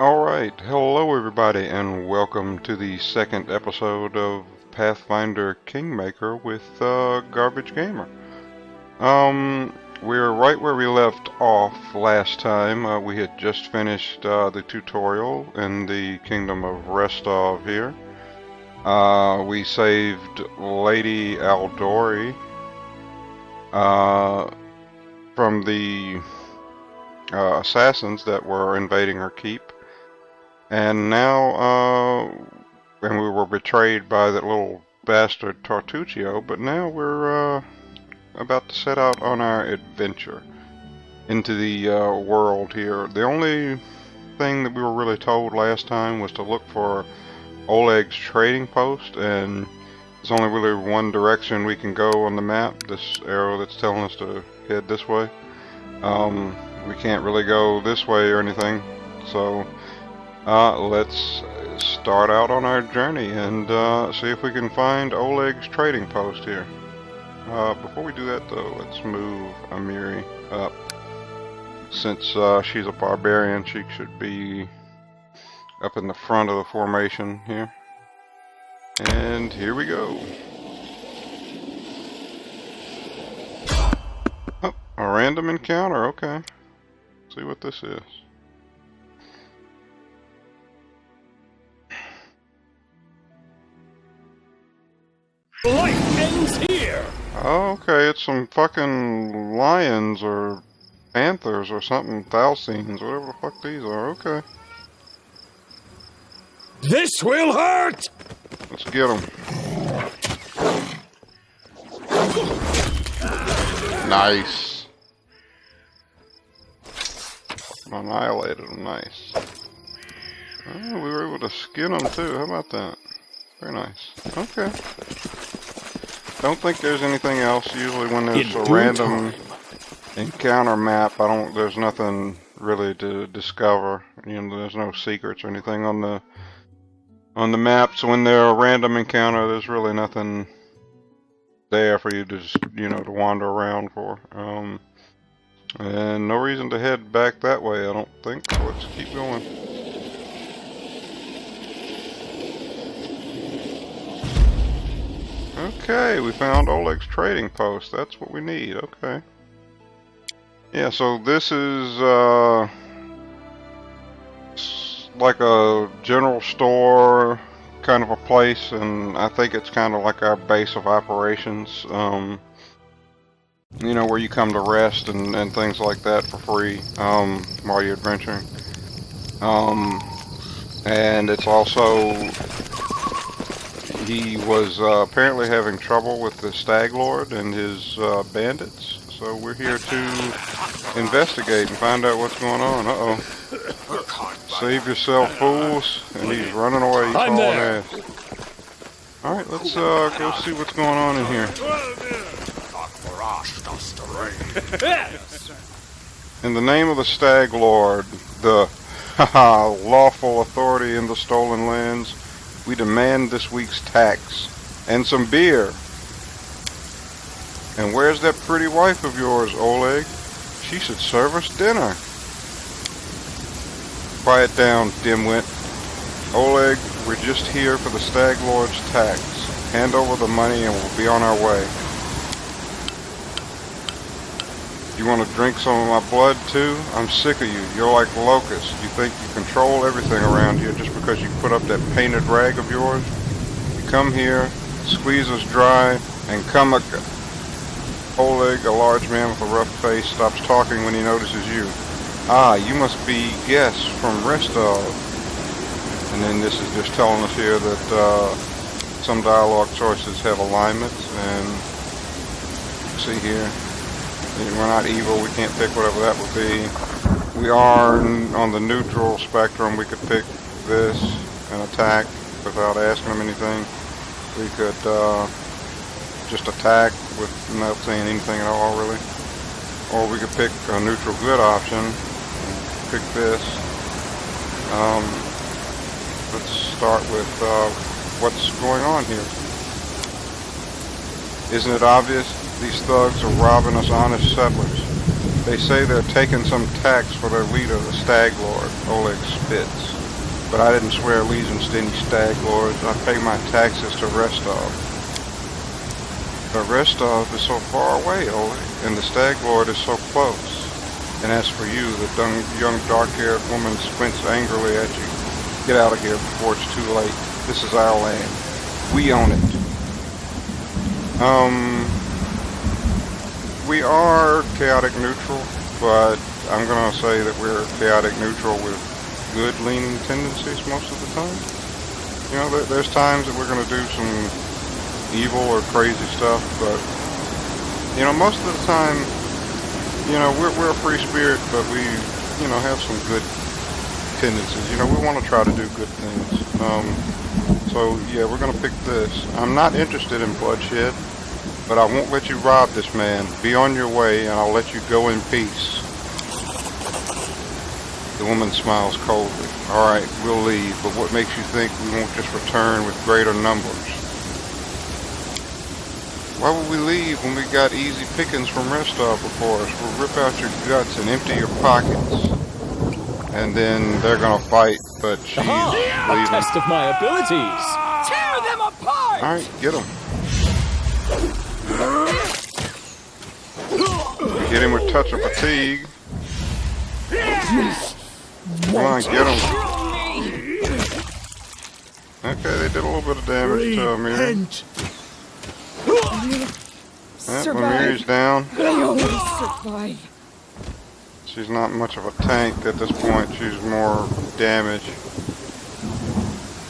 Alright, hello everybody and welcome to the second episode of Pathfinder Kingmaker with Garbage Gamer. We're right where we left off last time. We had just finished the tutorial in the Kingdom of Restov here. We saved Lady Aldori from the assassins that were invading her keep. And now, and we were betrayed by that little bastard Tartuccio, but now we're about to set out on our adventure into the world here. The only thing that we were really told last time was to look for Oleg's trading post, and there's only really one direction we can go on the map, this arrow that's telling us to head this way. We can't really go this way or anything, so let's start out on our journey and see if we can find Oleg's trading post here. Before we do that though, let's move Amiri up. Since she's a barbarian, she should be up in the front of the formation here. And here we go. Oh, a random encounter, okay. Let's see what this is. Life ends here! Oh, okay, it's some fucking lions or panthers or something, thalcines, whatever the fuck these are, okay. This will hurt! Let's get them. Nice. Annihilated them, nice. Oh, we were able to skin them too, how about that? Very nice. Okay. Don't think there's anything else. Usually when there's a random encounter map, there's nothing really to discover. You know, there's no secrets or anything on the map. So when there's a random encounter, there's really nothing there for you to just, you know, to wander around for. And no reason to head back that way, I don't think. So let's keep going. Okay, we found Oleg's trading post. That's what we need. Okay. Yeah, so this is like a general store kind of a place, and I think it's kind of like our base of operations. You know, where you come to rest and things like that for free while you're adventuring. And it's also, he was apparently having trouble with the Stag Lord and his bandits, so we're here to investigate and find out what's going on. Uh-oh. Save yourself, fools. And he's running away, he's hauling ass. Alright, let's go see what's going on in here. In the name of the Stag Lord, the lawful authority in the stolen lands, we demand this week's tax, and some beer. And where's that pretty wife of yours, Oleg? She should serve us dinner. Quiet down, dimwit. Oleg, we're just here for the Stag Lord's tax. Hand over the money and we'll be on our way. You want to drink some of my blood too? I'm sick of you. You're like locusts. You think you control everything around here just because you put up that painted rag of yours? You come here, squeeze us dry, and come Oleg, a large man with a rough face, stops talking when he notices you. Ah, you must be guests from Restov. And then this is just telling us here that some dialogue choices have alignments, and see here. We're not evil, we can't pick whatever that would be. We are on the neutral spectrum. We could pick this and attack without asking them anything. We could just attack without saying anything at all, really. Or we could pick a neutral good option. Pick this. Let's start with what's going on here. Isn't it obvious? These thugs are robbing us honest settlers. They say they're taking some tax for their leader, the Stag Lord, Oleg Spitz. But I didn't swear allegiance to any Stag Lords. I pay my taxes to Rostov. But Rostov is so far away, Oleg, and the Stag Lord is so close. And as for you, the young dark-haired woman squints angrily at you. Get out of here before it's too late. This is our land. We own it. We are chaotic neutral, but I'm gonna say that we're chaotic neutral with good leaning tendencies most of the time. You know, there's times that we're gonna do some evil or crazy stuff, but you know, most of the time, you know, we're a free spirit, but we, you know, have some good tendencies. You know, we want to try to do good things. So yeah, we're gonna pick this. I'm not interested in bloodshed, but I won't let you rob this man. Be on your way, and I'll let you go in peace. The woman smiles coldly. All right, we'll leave, but what makes you think we won't just return with greater numbers? Why would we leave when we got easy pickings from Rostov before us? We'll rip out your guts and empty your pockets. And then they're gonna fight, but she's leaving. Test of my abilities. Tear them apart! Alright, get him. Get him with touch of fatigue. Come on, get him. Okay, they did a little bit of damage to Amiri. Amiri's down. I always survive. She's not much of a tank at this point. She's more damage.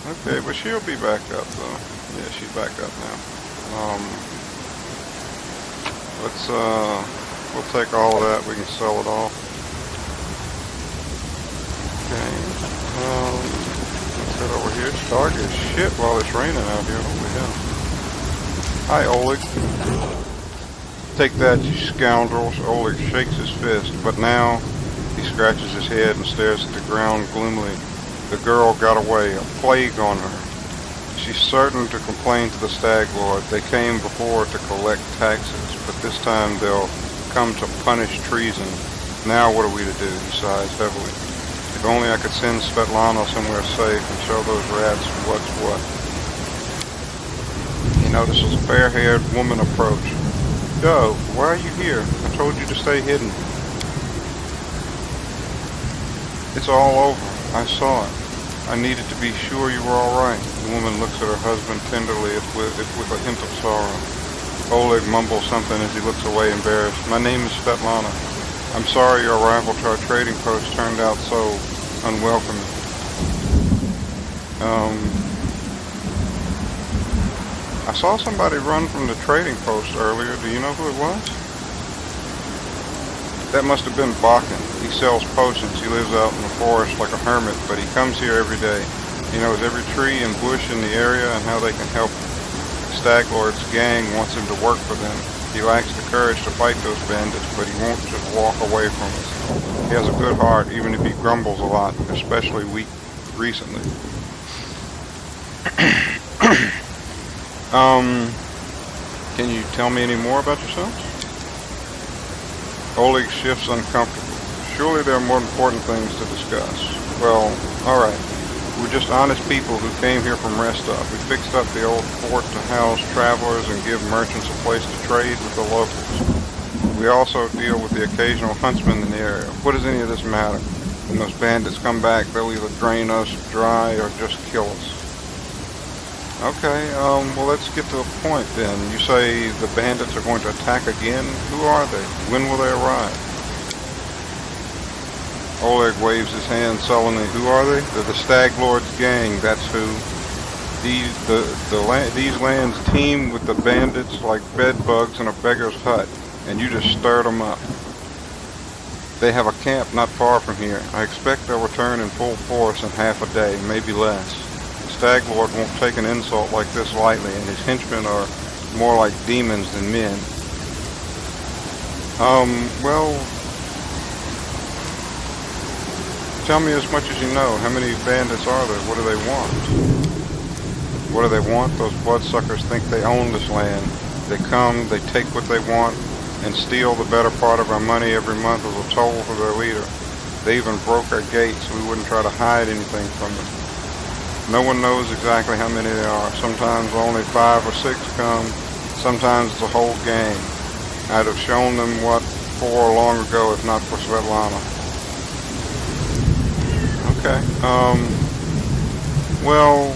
Okay, but she'll be back up though. Yeah, she's back up now. We'll take all of that. We can sell it off. Okay. Let's head over here. It's dark as shit while it's raining out here. Holy hell. Hi, Oleg. Take that, you scoundrels. Oleg shakes his fist, but now he scratches his head and stares at the ground gloomily. The girl got away, a plague on her. She's certain to complain to the Stag Lord. They came before to collect taxes, but this time they'll come to punish treason. Now what are we to do? He sighs heavily. If only I could send Svetlana somewhere safe and show those rats what's what. He notices a fair-haired woman approach. Dove, why are you here? I told you to stay hidden. It's all over. I saw it. I needed to be sure you were all right. The woman looks at her husband tenderly with a hint of sorrow. Oleg mumbles something as he looks away embarrassed. My name is Svetlana. I'm sorry your arrival to our trading post turned out so unwelcoming. I saw somebody run from the trading post earlier. Do you know who it was? That must have been Bakken. He sells potions. He lives out in the forest like a hermit, but he comes here every day. He knows every tree and bush in the area and how they can help him. The Stag Lord's gang wants him to work for them. He lacks the courage to fight those bandits, but he won't just walk away from us. He has a good heart, even if he grumbles a lot, especially recently. Can you tell me any more about yourselves? Oleg shifts uncomfortably. Surely there are more important things to discuss. Well, alright. We're just honest people who came here from Rostov. We fixed up the old fort to house travelers and give merchants a place to trade with the locals. We also deal with the occasional huntsman in the area. What does any of this matter? When those bandits come back, they'll either drain us dry or just kill us. Okay, well let's get to the point then. You say the bandits are going to attack again? Who are they? When will they arrive? Oleg waves his hand sullenly. Who are they? They're the Stag Lord's gang, that's who. These lands teem with the bandits like bed bugs in a beggar's hut, and you just stirred them up. They have a camp not far from here. I expect they'll return in full force in half a day, maybe less. Stag Lord won't take an insult like this lightly, and his henchmen are more like demons than men. Well, tell me as much as you know. How many bandits are there? What do they want? What do they want? Those bloodsuckers think they own this land. They come, they take what they want, and steal the better part of our money every month as a toll for their leader. They even broke our gates so we wouldn't try to hide anything from them. No one knows exactly how many there are. Sometimes only 5 or 6 come. Sometimes it's a whole gang. I'd have shown them what for long ago if not for Svetlana. Okay. Well,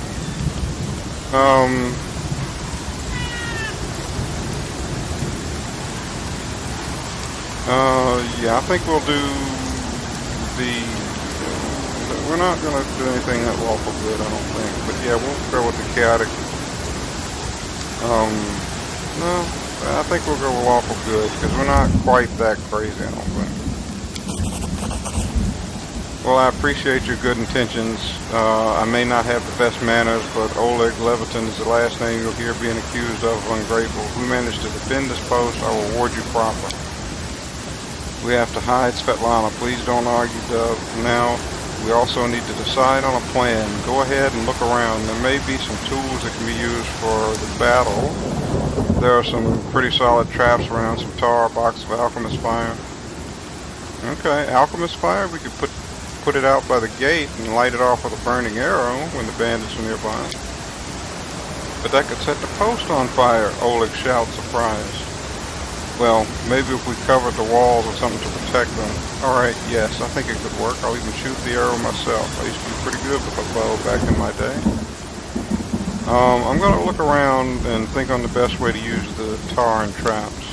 yeah, I think we'll do we're not going to do anything that lawful good, I don't think. But yeah, we'll go with the chaotic. No, I think we'll go with lawful good, because we're not quite that crazy, I don't think. Well, I appreciate your good intentions. I may not have the best manners, but Oleg Levitin is the last name you'll hear being accused of ungrateful. If we manage to defend this post, I will reward you proper. We have to hide Svetlana. Please don't argue, Dove. Now, we also need to decide on a plan. Go ahead and look around. There may be some tools that can be used for the battle. There are some pretty solid traps around, some tar, a box of alchemist fire. Okay, alchemist fire, we could put it out by the gate and light it off with a burning arrow when the bandits are nearby. But that could set the post on fire, Oleg shouts, surprised. Well, maybe if we covered the walls or something to protect them. Alright, yes, I think it could work. I'll even shoot the arrow myself. I used to be pretty good with a bow back in my day. I'm going to look around and think on the best way to use the tar and traps.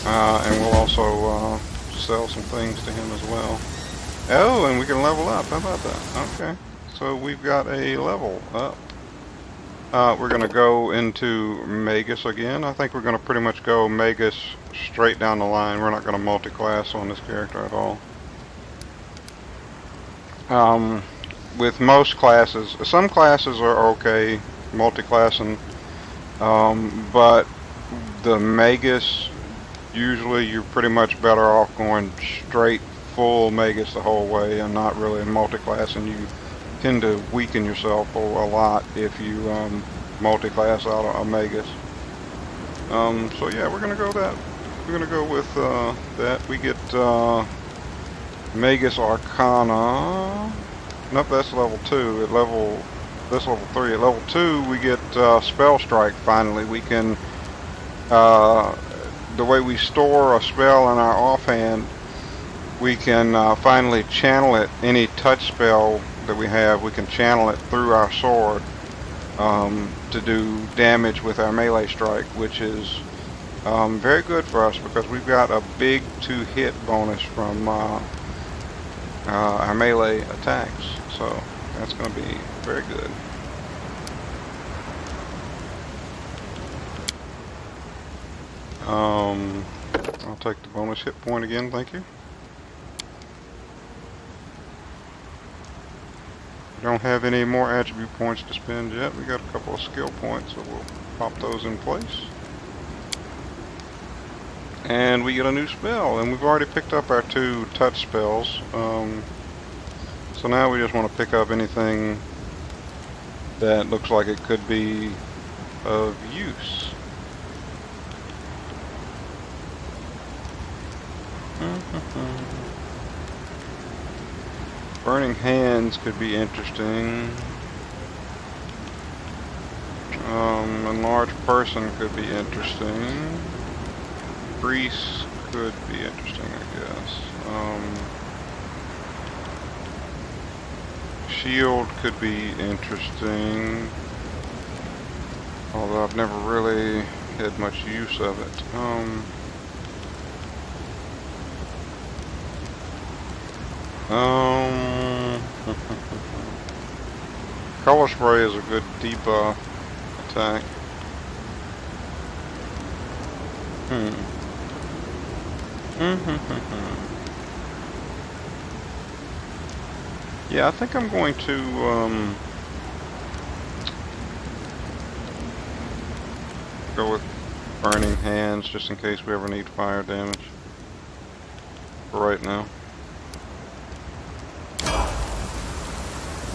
And we'll also sell some things to him as well. Oh, and we can level up. How about that? Okay. So we've got a level up. We're going to go into Magus again. I think we're going to pretty much go Magus straight down the line. We're not going to multi-class on this character at all. With most classes, some classes are okay, multi-classing, but the Magus, usually you're pretty much better off going straight full Magus the whole way and not really multi-classing. You tend to weaken yourself a lot if you multi-class out a Magus. So yeah, we're gonna go that. We're gonna go with that. We get Magus Arcana. Nope, that's level 2. At that's level 3. At level 2, we get Spell Strike. Finally, we can. The way we store a spell in our offhand, we can finally channel it. Any touch spell that we have, we can channel it through our sword to do damage with our melee strike, which is very good for us because we've got a big 2-hit bonus from our melee attacks, so that's going to be very good. I'll take the bonus hit point again, thank you. We don't have any more attribute points to spend yet. We got a couple of skill points, so we'll pop those in place. And we get a new spell, and we've already picked up our 2 touch spells. So now we just want to pick up anything that looks like it could be of use. Burning Hands could be interesting. Enlarged Person could be interesting. Grease could be interesting, I guess. Shield could be interesting. Although I've never really had much use of it. Color Spray is a good debuff attack. Yeah, I think I'm going to go with Burning Hands just in case we ever need fire damage for right now.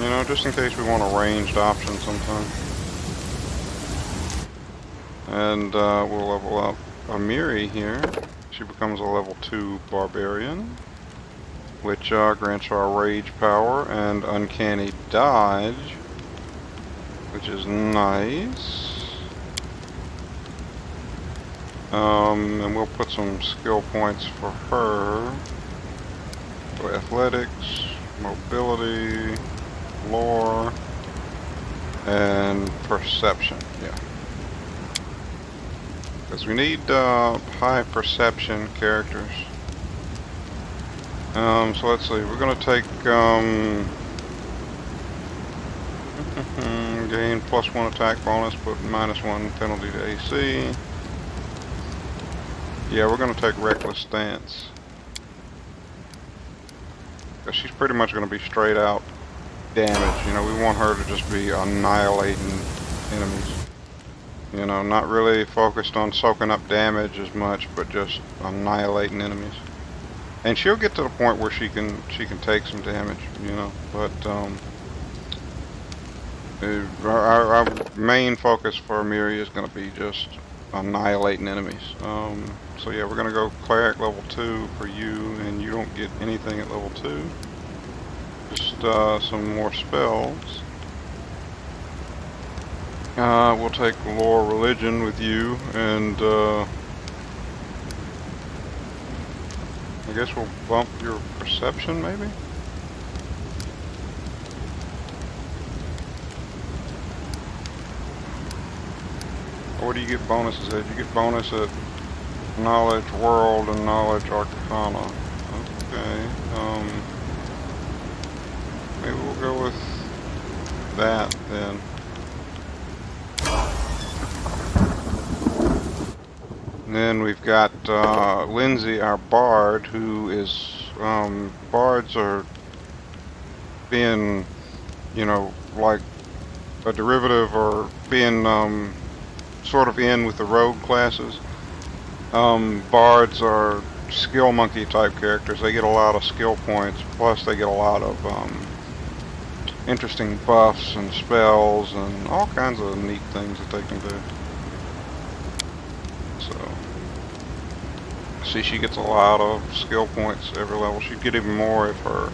You know, just in case we want a ranged option sometime. And we'll level up Amiri here. She becomes a level 2 barbarian, which grants her rage power and uncanny dodge, which is nice. And we'll put some skill points for her. So athletics, mobility, lore, and perception. Yeah. Because we need high perception characters. So let's see. We're going to take gain +1 attack bonus, but -1 penalty to AC. Yeah, we're going to take Reckless Stance. Because she's pretty much going to be straight out damage. You know, we want her to just be annihilating enemies. You know, not really focused on soaking up damage as much, but just annihilating enemies. And she'll get to the point where she can take some damage, you know. But our main focus for Amiri is going to be just annihilating enemies. So yeah, we're going to go Cleric level 2 for you, and you don't get anything at level 2. Just some more spells. We'll take Lore Religion with you, and I guess we'll bump your Perception, maybe? Or what do you get bonuses at? You get bonus at Knowledge World and Knowledge Arcana. Okay, maybe we'll go with that then. And then we've got Lindsay, our bard, who is, bards are being, you know, like a derivative, or being sort of in with the rogue classes. Bards are skill monkey type characters. They get a lot of skill points, plus they get a lot of interesting buffs and spells and all kinds of neat things that they can do. So, see, she gets a lot of skill points every level. She'd get even more if her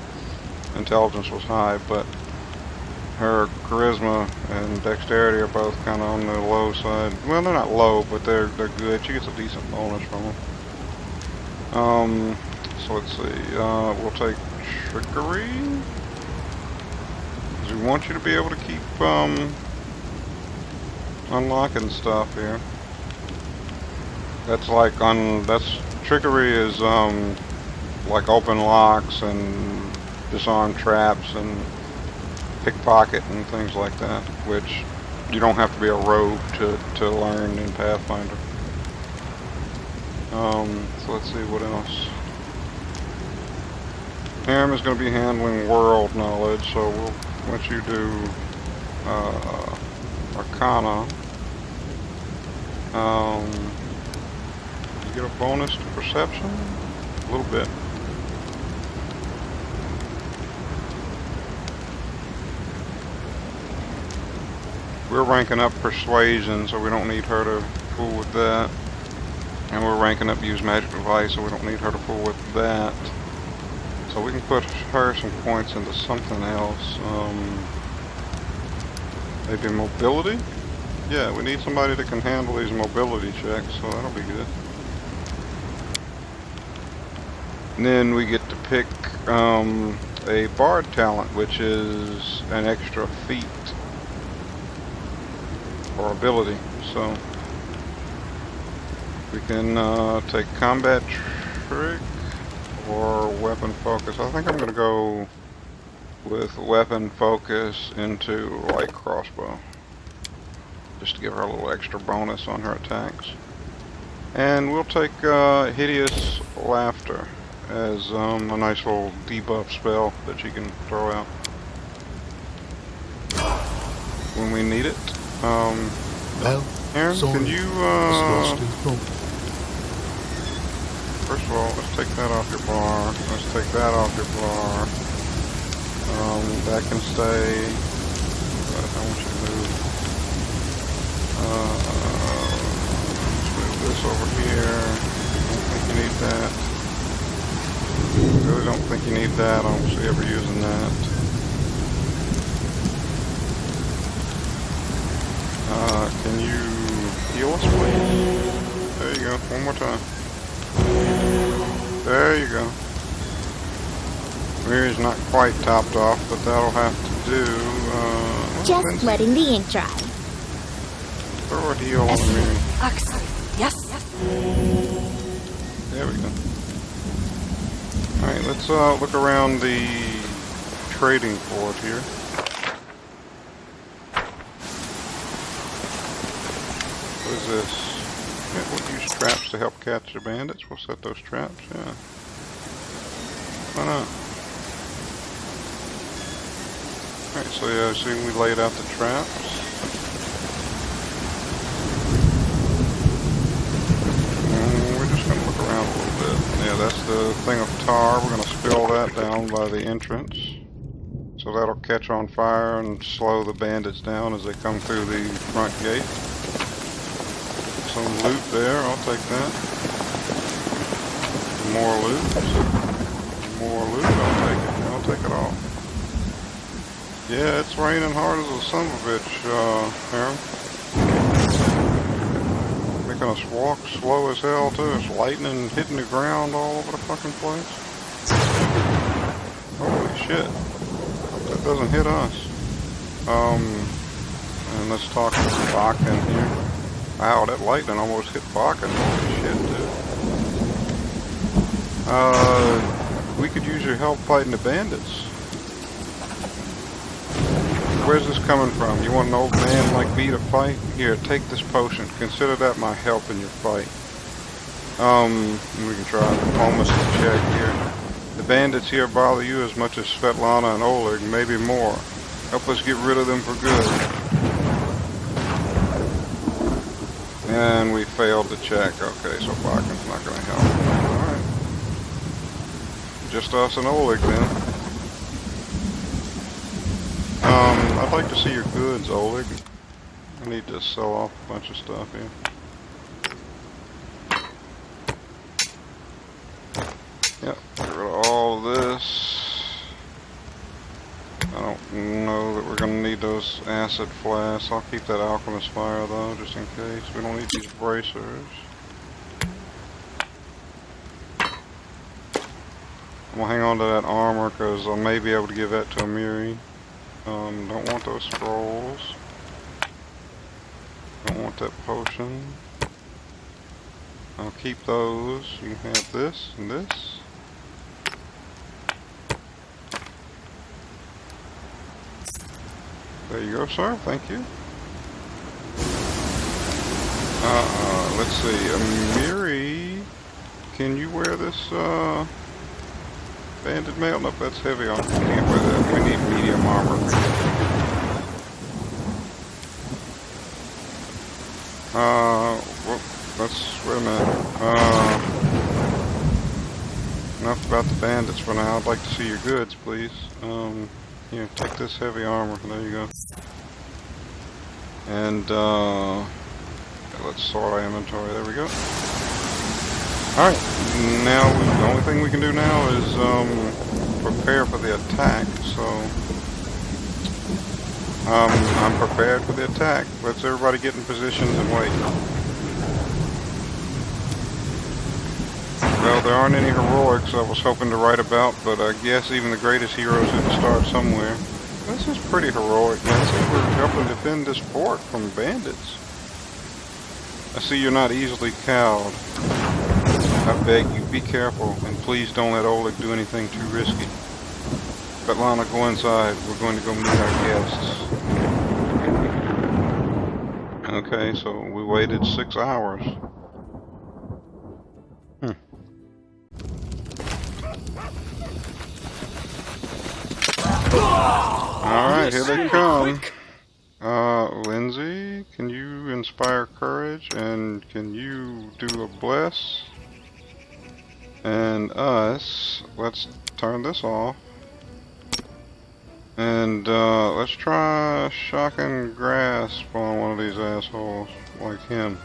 intelligence was high, but her charisma and dexterity are both kind of on the low side. Well, they're not low, but they're good. She gets a decent bonus from them. So let's see. We'll take Trickery, because we want you to be able to keep unlocking stuff here. That's like Trickery is like open locks and disarm traps and pickpocket and things like that, which you don't have to be a rogue to learn in Pathfinder. So let's see what else. Harem is going to be handling world knowledge, so we'll let you do Arcana. You get a bonus to perception? A little bit. We're ranking up Persuasion, so we don't need her to fool with that. And we're ranking up Use Magic Device, so we don't need her to fool with that. So we can put her some points into something else. Maybe Mobility? Yeah, we need somebody that can handle these mobility checks, so that'll be good. And then we get to pick a Bard talent, which is an extra feat or ability. So we can take Combat Trick or Weapon Focus. I think I'm going to go with Weapon Focus into Light Crossbow, just to give her a little extra bonus on her attacks. And we'll take Hideous Laughter as a nice little debuff spell that she can throw out when we need it. Aaron, can you, first of all, let's take that off your bar. Let's take that off your bar. That can stay, but I want you to move. this over here. Don't think you need that. Really don't think you need that. I don't see ever using that. Can you heal us, please? There you go. One more time. There you go. Amiri's not quite topped off, but that'll have to do. Just letting the ink dry. Throw a heal on Amiri. Yes. There we go. Alright, let's look around the trading port here. What is this? Yeah, we'll use traps to help catch the bandits. We'll set those traps, yeah. Why not? Alright, so yeah, see we laid out the traps. We're just going to look around a little bit. Yeah, that's the thing of tar. We're going to spill that down by the entrance. So that'll catch on fire and slow the bandits down as they come through the front gate. Some loot there, I'll take that. More loot. More loot, I'll take it. I'll take it all. Yeah, it's raining hard as a son of a bitch, Aaron. Making us walk slow as hell, too. It's lightning hitting the ground all over the fucking place. Holy shit. That doesn't hit us. And let's talk to Bakken here. Wow, that lightning almost hit Bakken. Holy shit, dude. We could use your help fighting the bandits. Where's this coming from? You want an old man like me to fight? Here, take this potion. Consider that my help in your fight. We can try a diplomacy check here. The bandits here bother you as much as Svetlana and Oleg, maybe more. Help us get rid of them for good. And we failed the check. Okay, so Bakken's not going to help. Alright. Just us and Oleg then. I'd like to see your goods, Oleg. I need to sell off a bunch of stuff here. Yep, get rid of all of this. I don't know that we're going to need those acid flasks. I'll keep that alchemist fire though, just in case. We don't need these bracers. I'm going to hang on to that armor because I may be able to give that to Amiri. Don't want those scrolls. Don't want that potion. I'll keep those. You can have this and this. There you go, sir. Thank you. Let's see. Amiri, can you wear this, banded mail? Nope, that's heavy armor. We can't wear that. We need medium armor. Well, wait a minute. Enough about the bandits for now. I'd like to see your goods, please. Here, take this heavy armor. There you go. And, let's sort our inventory. There we go. Alright, now the only thing we can do now is prepare for the attack, so I'm prepared for the attack. Let's everybody get in positions and wait. Well, there aren't any heroics I was hoping to write about, but I guess even the greatest heroes had to start somewhere. This is pretty heroic, man. See, we're helping defend this fort from bandits. I see you're not easily cowed. I beg you, be careful, and please don't let Oleg do anything too risky. Svetlana, go inside. We're going to go meet our guests. Okay, so we waited 6 hours. Alright, here they come. Lindsay, can you inspire courage, and can you do a bless? And us, let's turn this off. And let's try shocking grasp on one of these assholes like him.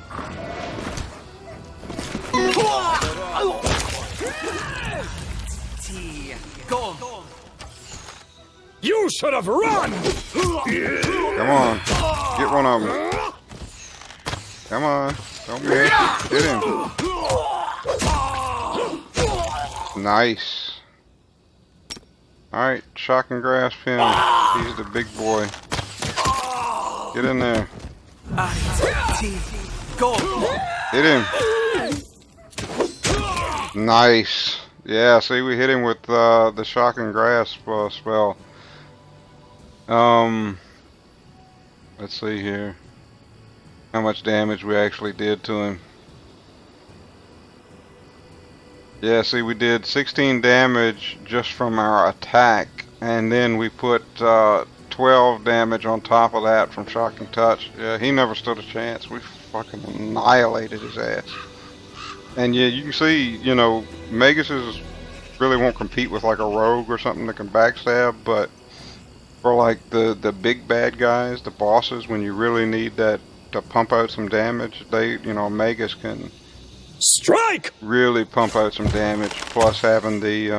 You should have run! Come on. Get one of them. Come on. Don't miss. Get him. Nice. Alright, shock and grasp him. He's the big boy. Get in there. Hit him. Nice. Yeah, see, we hit him with the shock and grasp spell. Let's see here. How much damage we actually did to him. Yeah, see, we did 16 damage just from our attack, and then we put 12 damage on top of that from shocking touch. Yeah, he never stood a chance. We fucking annihilated his ass. And yeah, you can see, you know, Maguses really won't compete with like a rogue or something that can backstab, but for like the big bad guys, the bosses, when you really need that to pump out some damage, they, you know, Magus can strike! Really pump out some damage, plus having the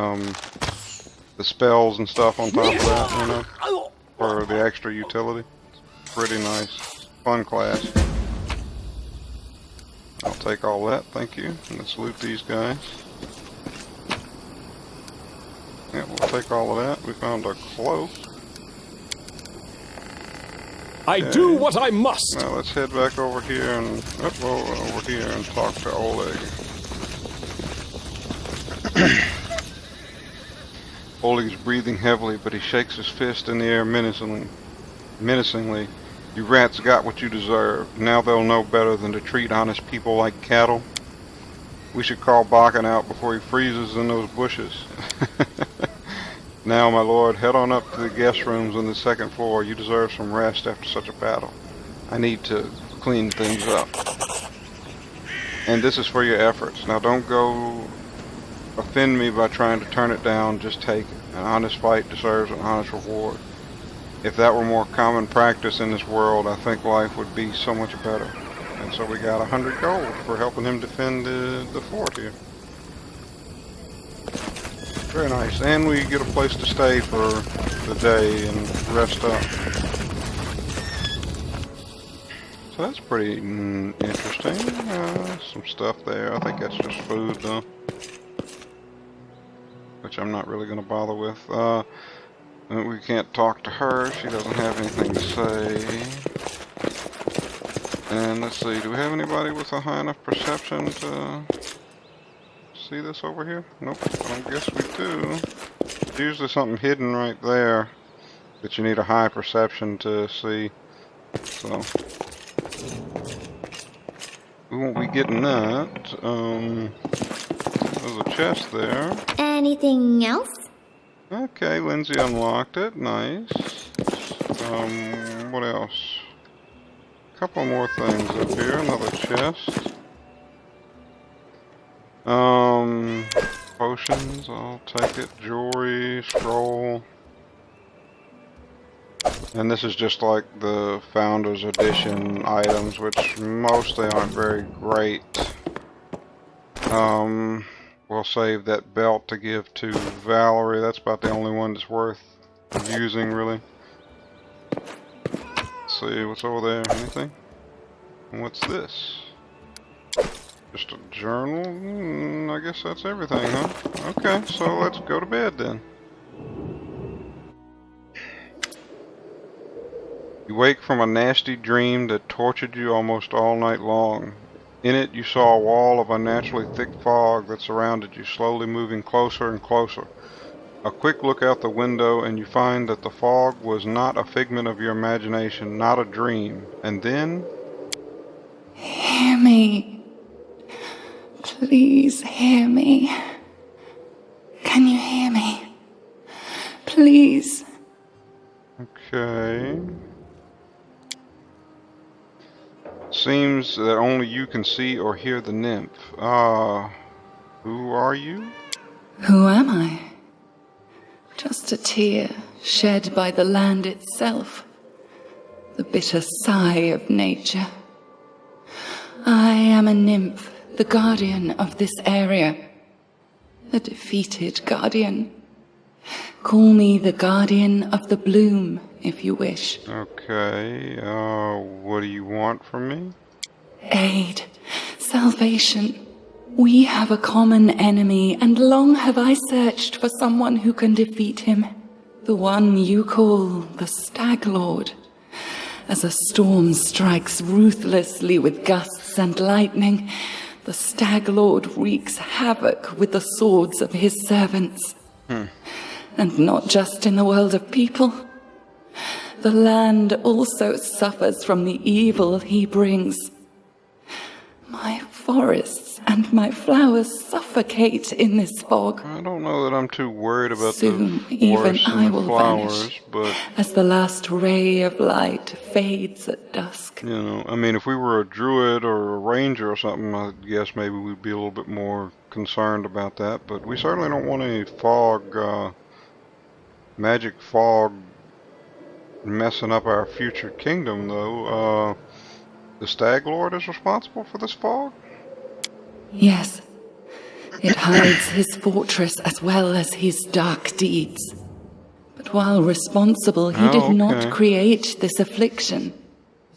spells and stuff on top of that, you know, for the extra utility. It's pretty nice. Fun class. I'll take all that, thank you. And let's loot these guys. Yeah, we'll take all of that. We found a cloak. I do what I must. Now let's head back over here and over here and talk to Oleg. Oleg's breathing heavily, but he shakes his fist in the air menacingly. You rats got what you deserve. Now they'll know better than to treat honest people like cattle. We should call Bakken out before he freezes in those bushes. Now, my lord, head on up to the guest rooms on the second floor. You deserve some rest after such a battle. I need to clean things up. And this is for your efforts. Now, don't go offend me by trying to turn it down. Just take it. An honest fight deserves an honest reward. If that were more common practice in this world, I think life would be so much better. And so we got 100 gold for helping him defend the fort here. Very nice, and we get a place to stay for the day and rest up. So that's pretty interesting. Some stuff there. I think that's just food though, which I'm not really going to bother with. We can't talk to her. She doesn't have anything to say. And let's see, do we have anybody with a high enough perception to see this over here? Nope, I guess we do. There's usually something hidden right there that you need a high perception to see. So we won't be getting that. There's a chest there. Anything else? Okay, Lindsay unlocked it. Nice. What else? A couple more things up here. Another chest. Potions, I'll take it. Jewelry, scroll. And this is just like the Founder's Edition items, which mostly aren't very great. We'll save that belt to give to Valerie. That's about the only one that's worth using, really. Let's see, what's over there? Anything? And what's this? Just a journal? I guess that's everything, huh? Okay, so let's go to bed then. You wake from a nasty dream that tortured you almost all night long. In it, you saw a wall of unnaturally thick fog that surrounded you, slowly moving closer and closer. A quick look out the window, and you find that the fog was not a figment of your imagination, not a dream. And then... Hear me. Please hear me. Can you hear me? Please. Okay. Seems that only you can see or hear the nymph. Who are you? Who am I? Just a tear shed by the land itself. The bitter sigh of nature. I am a nymph the guardian of this area. A defeated guardian. Call me the guardian of the bloom, if you wish. Okay, what do you want from me? Aid, salvation. We have a common enemy, and long have I searched for someone who can defeat him. The one you call the Stag Lord. As a storm strikes ruthlessly with gusts and lightning, the Stag Lord wreaks havoc with the swords of his servants. And not just in the world of people. The land also suffers from the evil he brings. My forests and my flowers suffocate in this fog. I don't know that I'm too worried about Soon, the even forests I and the will flowers, vanish, but as the last ray of light fades at dusk. you know, I mean, if we were a druid or a ranger or something, I guess maybe we'd be a little bit more concerned about that. But we certainly don't want any fog, magic fog, messing up our future kingdom, though. The Stag Lord is responsible for this fog? Yes, it hides his fortress as well as his dark deeds. But while responsible, he did not create this affliction.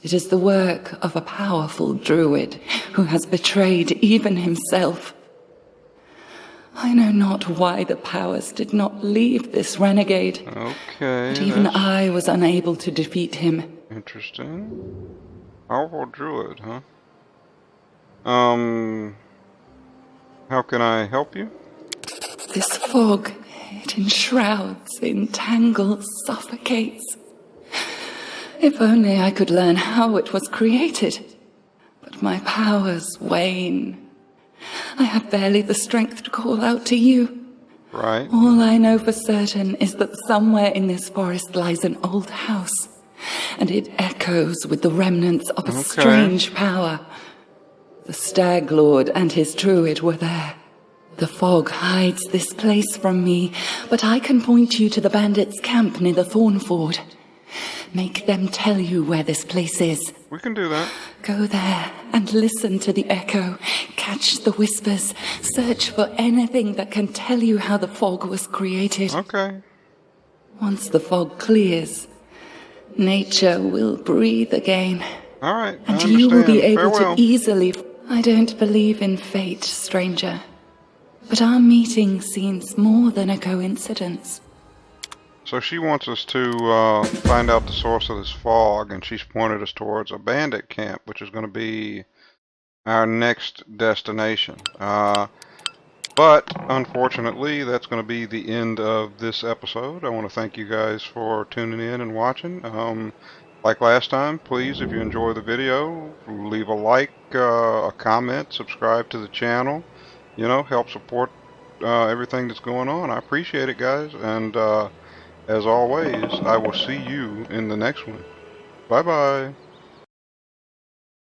It is the work of a powerful druid who has betrayed even himself. I know not why the powers did not leave this renegade. Okay. But even I was unable to defeat him. Interesting. Powerful druid, huh? How can I help you? This fog, it enshrouds, entangles, suffocates. If only I could learn how it was created. But my powers wane. I have barely the strength to call out to you. Right. All I know for certain is that somewhere in this forest lies an old house, and it echoes with the remnants of a strange power. The Stag Lord and his druid were there. The fog hides this place from me, but I can point you to the bandits' camp near the Thornford. Make them tell you where this place is. We can do that. Go there and listen to the echo. Catch the whispers. Search for anything that can tell you how the fog was created. Okay. Once the fog clears, nature will breathe again. All right. And you will be able Farewell. to easily... I don't believe in fate, stranger. But our meeting seems more than a coincidence. So she wants us to find out the source of this fog, and she's pointed us towards a bandit camp, which is going to be our next destination. But unfortunately, that's going to be the end of this episode. I want to thank you guys for tuning in and watching. Like last time, please, if you enjoy the video, leave a like, a comment, subscribe to the channel. You know, help support everything that's going on. I appreciate it, guys. And as always, I will see you in the next one. Bye-bye.